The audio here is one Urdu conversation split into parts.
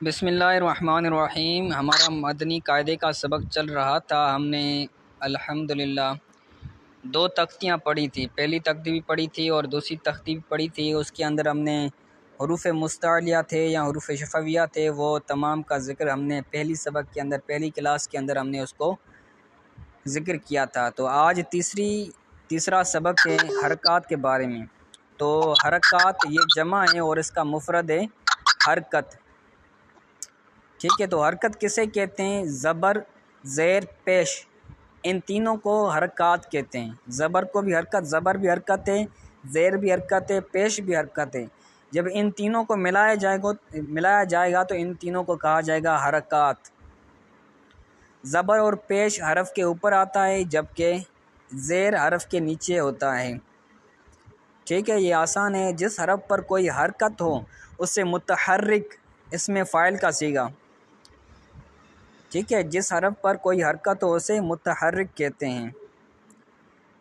بسم اللہ الرحمن الرحیم۔ ہمارا مدنی قاعدے کا سبق چل رہا تھا۔ ہم نے الحمدللہ 2 تختیاں پڑھی تھی، پہلی تختی بھی پڑھی تھی اور دوسری تختی بھی پڑھی تھی۔ اس کے اندر ہم نے حروف مستعلیہ تھے یا حروف شفویہ تھے، وہ تمام کا ذکر ہم نے پہلی سبق کے اندر، پہلی کلاس کے اندر ہم نے اس کو ذکر کیا تھا۔ تو آج تیسرا سبق ہے حرکات کے بارے میں۔ تو حرکات یہ جمع ہے اور اس کا مفرد ہے حرکت، ٹھیک ہے۔ تو حرکت کسے کہتے ہیں؟ زبر، زیر، پیش، ان تینوں کو حرکات کہتے ہیں۔ زبر کو بھی حرکت، زبر بھی حرکت ہے، زیر بھی حرکت ہے، پیش بھی حرکت ہے۔ جب ان تینوں کو ملایا جائے گا تو ان تینوں کو کہا جائے گا حرکات۔ زبر اور پیش حرف کے اوپر آتا ہے جبکہ زیر حرف کے نیچے ہوتا ہے، ٹھیک ہے۔ یہ آسان ہے۔ جس حرف پر کوئی حرکت ہو اسے متحرک، اس میں فاعل کا صیغہ، ٹھیک ہے۔ جس حرف پر کوئی حرکت ہو اسے متحرک کہتے ہیں۔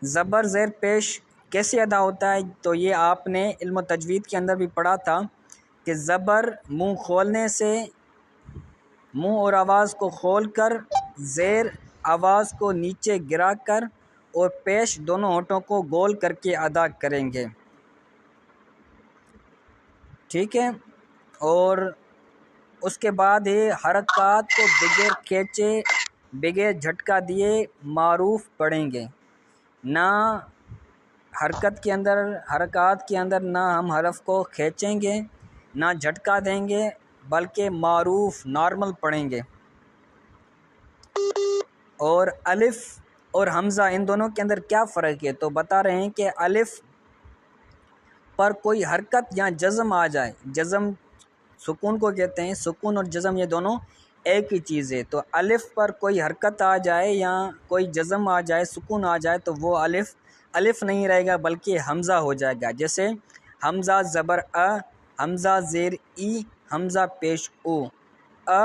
زبر، زیر، پیش کیسے ادا ہوتا ہے؟ تو یہ آپ نے علم و تجوید کے اندر بھی پڑھا تھا کہ زبر منہ کھولنے سے، منہ اور آواز کو کھول کر، زیر آواز کو نیچے گرا کر اور پیش دونوں ہونٹوں کو گول کر کے ادا کریں گے، ٹھیک ہے۔ اور اس کے بعد ہے حرکات کو بغیر کھینچے، بغیر جھٹکا دیے معروف پڑھیں گے۔ نہ حرکات کے اندر نہ ہم حرف کو کھینچیں گے، نہ جھٹکا دیں گے، بلکہ معروف نارمل پڑھیں گے۔ اور الف اور حمزہ ان دونوں کے اندر کیا فرق ہے؟ تو بتا رہے ہیں کہ الف پر کوئی حرکت یا جزم آ جائے، جزم سکون کو کہتے ہیں، سکون اور جزم یہ دونوں ایک ہی چیز ہے۔ تو الف پر کوئی حرکت آ جائے یا کوئی جزم آ جائے، سکون آ جائے، تو وہ الف نہیں رہے گا بلکہ حمزہ ہو جائے گا۔ جیسے حمزہ زبر ا، حمزہ زیر ای، حمزہ پیش او، ا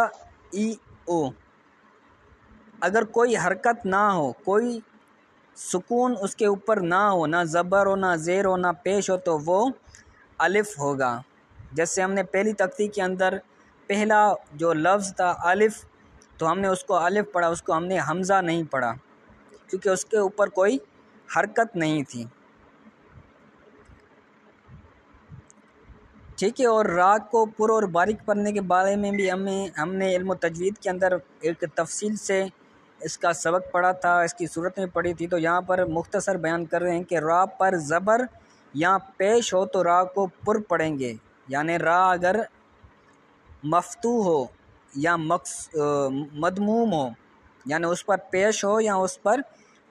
ای او۔ اگر کوئی حرکت نہ ہو، کوئی سکون اس کے اوپر نہ ہو، نہ زبر ہو، نہ زیر ہو، نہ پیش ہو، تو وہ الف ہوگا۔ جیسے ہم نے پہلی تختی کے اندر پہلا جو لفظ تھا الف، تو ہم نے اس کو الف پڑھا، اس کو ہم نے حمزہ نہیں پڑھا کیونکہ اس کے اوپر کوئی حرکت نہیں تھی، ٹھیک ہے۔ اور را کو پر اور باریک پڑھنے کے بارے میں بھی ہم نے علم و تجوید کے اندر ایک تفصیل سے اس کا سبق پڑھا تھا، اس کی صورت میں پڑھی تھی۔ تو یہاں پر مختصر بیان کر رہے ہیں کہ را پر زبر یا پیش ہو تو را کو پر پڑھیں گے، یعنی را اگر مفتوح ہو یا مدموم ہو، یعنی اس پر پیش ہو یا اس پر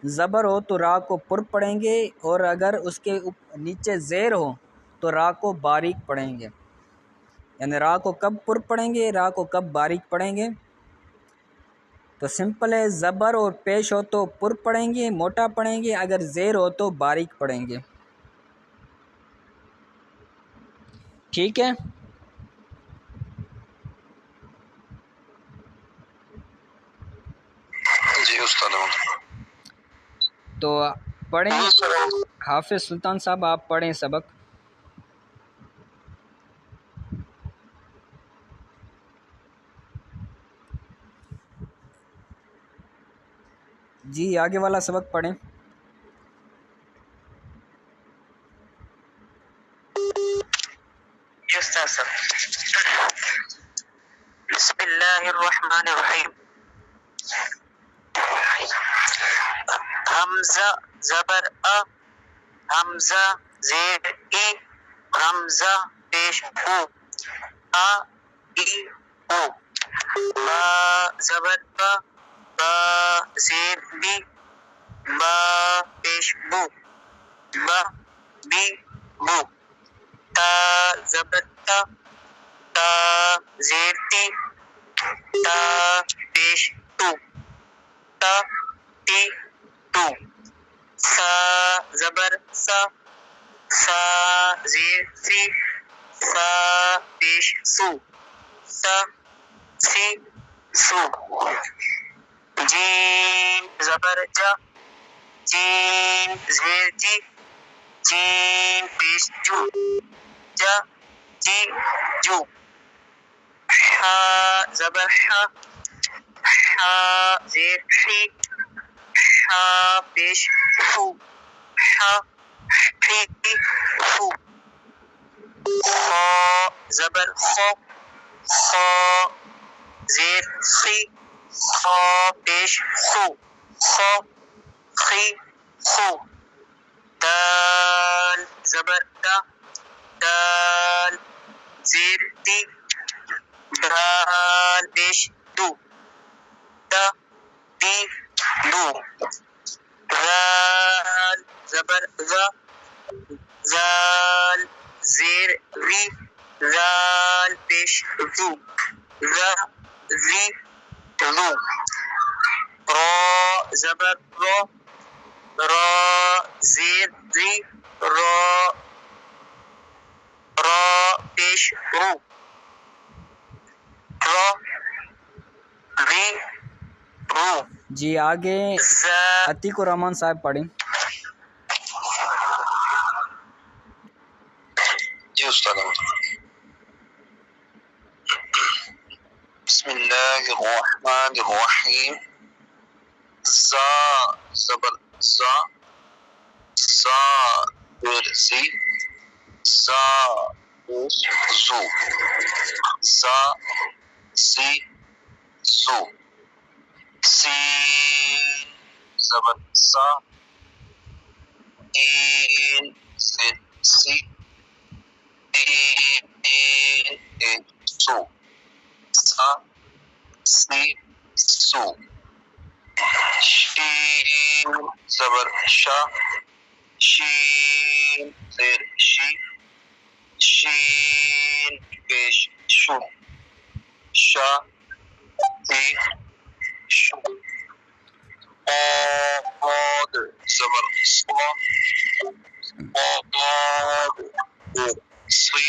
زبر ہو تو را کو پر پڑھیں گے، اور اگر اس کے نیچے زیر ہو تو را کو باریک پڑھیں گے۔ یعنی را کو کب پر پڑھیں گے، را کو کب باریک پڑھیں گے؟ تو سمپل ہے، زبر اور پیش ہو تو پر پڑھیں گے، موٹا پڑھیں گے، اگر زیر ہو تو باریک پڑھیں گے، ٹھیک ہے۔ جی استاد، تو پڑھیں، حافظ سلطان صاحب آپ پڑھیں سبق۔ جی آگے والا سبق پڑھیں۔ بسم اللہ الرحمن الرحیم۔ حمزہ زبر ا، حمزہ زیر ای، حمزہ پیش او، ا ای او۔ با زبر با، با زیر بی، با پیش بو، با بی بو۔ تا زبر تا، تا زیر تی، تا پیش تو، تا تی تو۔ سا زبر سا، سا زیر سی، سا پیش سو، سا سی سو۔ جیم زبر جا، جیم زیر جی، جیم پیش جو، جا جی جو۔ حا زبر حا، حا زیر حی، حا پیش حو، حا حی حو. خا زبر خو، خا زیر خی، خا پیش خو، خا خی خو. دال زبر دا، دال زیر دی، دال پیش دو، دا دی دو. ذال زبر ذا، ذال زیر وی، ذال پیش ذو، ذا ذی ذو. را زبر را، را زیر ری، را را پیش رو، را ری رو. جی آگے عتیق الرحمان صاحب پڑھیں. جی استاد. بسم اللہ الرحمن الرحیم. زا زبر زا، زا زیر زی، زا زو، زا زی زو. سین زبر سا، این زیر سی، این سو، سا سی سو. شین زبر شا، شین زیر شی، شین پیش شو، شا سی شو. قاد زبر صا، قاد سی،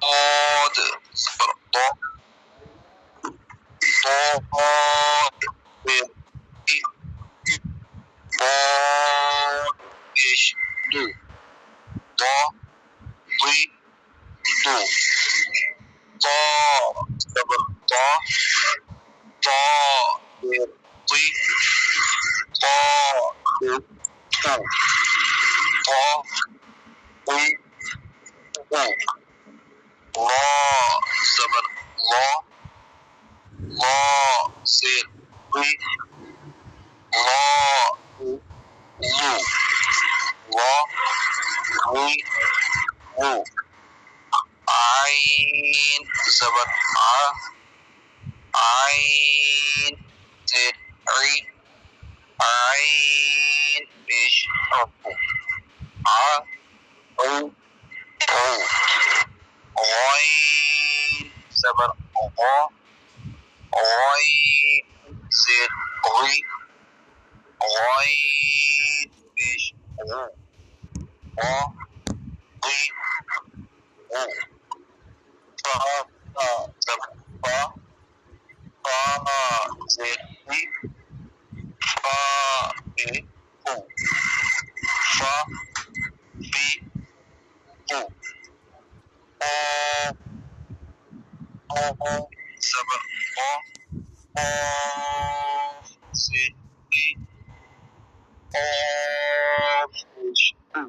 قاد زبر ضا، ضاد ضاد پیش دو، ضا ضی دو. ضا زبر ضا، ضا زیر ضی، ضا زیر تو، ضا ضی دو. را زبر لا، لا زیر ضی، لا لو، لا لی لو. عین زبر آ، عین زیر عی، عین پیش او، آ او او. غین زبر غا، غین زیر غی، غین پیش غو، غا غی غو. فا زبر فا، فا زیر فی، فا فی فو، فا فی فو. زبر قا، قاف زیر قی، قاف پیش او،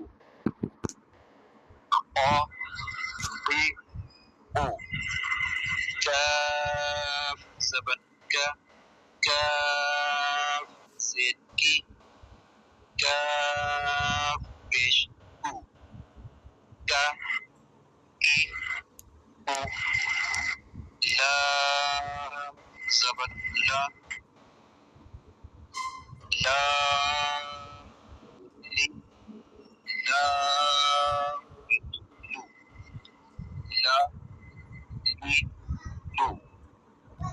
قا قی او. کاف زبر کا، کاف زیر کی، کاف پیش او، کا کی او. لام زبر لا، لام لی، لام لو، لا لی لو.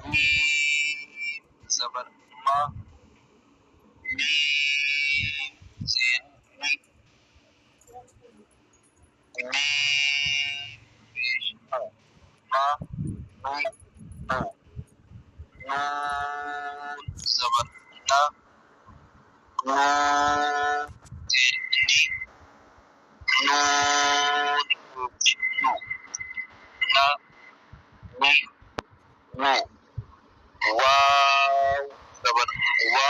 میم زبر ما، میم زیر می، میم پیش او، ما می او. نون زبر نا، زیر نی نون نو نا نی نو واو زبر وا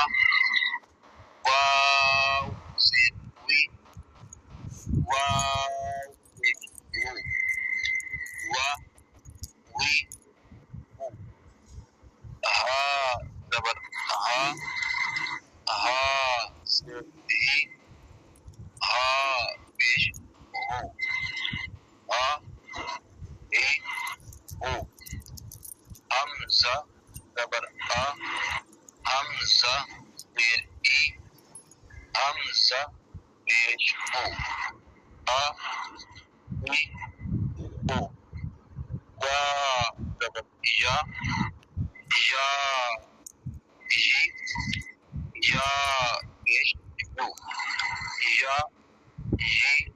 واو زیر وی واو زیر وو وا وی وو ہا زبر ہا ہا زیر ہی ہا پیش ہو ہا ہی ہو حمزہ زبر آ حمزہ زیر ای حمزہ پیش ہو آ ای ہو یا زبر یا یا ہی یا پیش ہو یا ہی